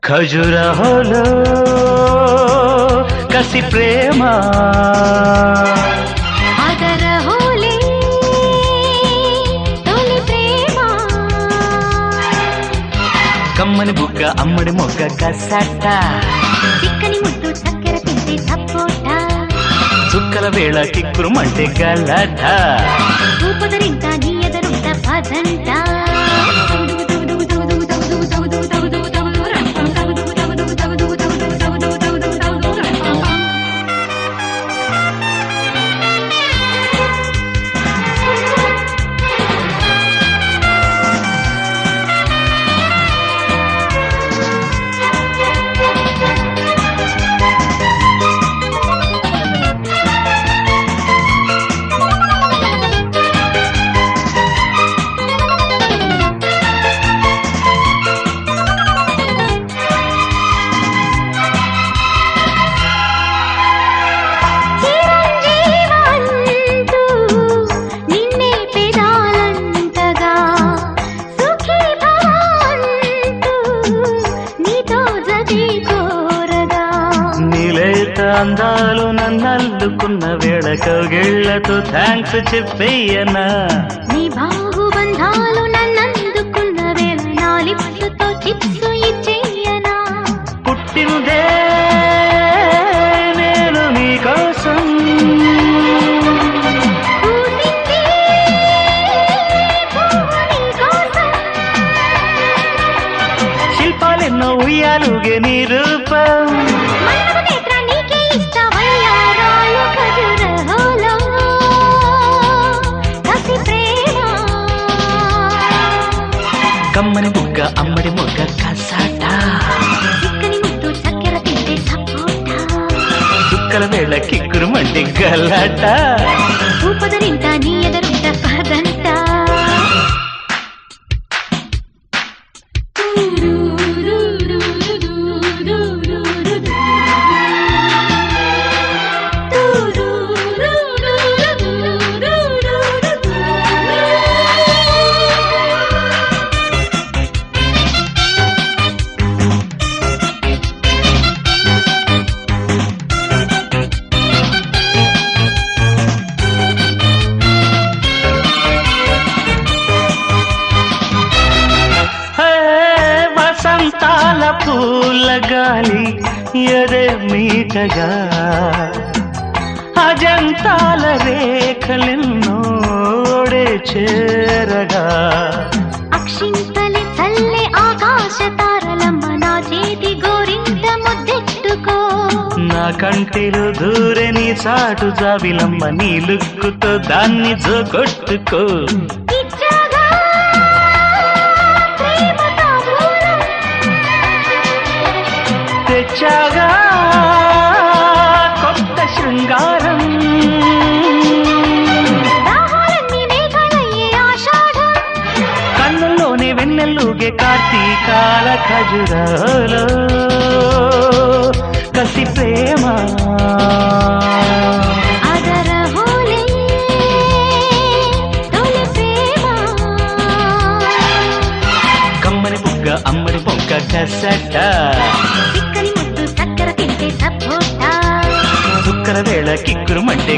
ఖజురహోలో కసి ప్రేమ ఆదరహోలే తొలి ప్రేమ కమ్మని బుగ్గ అమ్మడి మొగ్గ కసట చిక్కని ముద్దు చక్కెర తింటే సపోటా చుక్కల వేళ కిక్కురుమంటే గలట ఊపదరింట నీ ఎదరుంట పదంట అందాలు నన్నల్లుకున్న వేళ కౌగిళ్లతో థ్యాంక్స్ చెప్పేయనా నీ బాహుబంధాలు నన్నందుకున్న వేళ నా లిప్స్తో చిప్స్ ఇచ్చేయనా పుట్టిందే నేను నీకోసం శిల్పాలెన్నో ఉయ్యాలుగే నీ రూపం కమ్మని బుగ్గ అమ్మడి మొగ్గ కసాట చిక్కని ముద్దు చక్కెర తింటే సపోటా చుక్కల వేళ కిక్కురుమంటే గలాట ఊపదరింట నీ ఎదరుంట పదంట వసంతాల పూల గాలి ఎదే మీటగా అజంతాల రేఖలెన్నోడే చేరగా అక్షింతలి చల్లే ఆకాశ తారలమ్మ నా చేతి గోరింట ముద్దెట్టుకో నా కంటిలో దూరని చాటు జాబిలమ్మ నీ లుక్కుతో దాన్ని జోకొట్టుకో తెచ్చాగా కొత్త శృంగారం కన్నుల్లోనే వెన్నెల్లుగే కార్తీకాల ఖజురాలో కసి ప్రేమ ఆదరహోలే తొలి ప్రేమ కమ్మని బుగ్గ అమ్మడి బొగ్గ కసట చిక్కని ముద్దు చక్కెర తింటే సపోటా చుక్కల వేళ కిక్కురుమంటే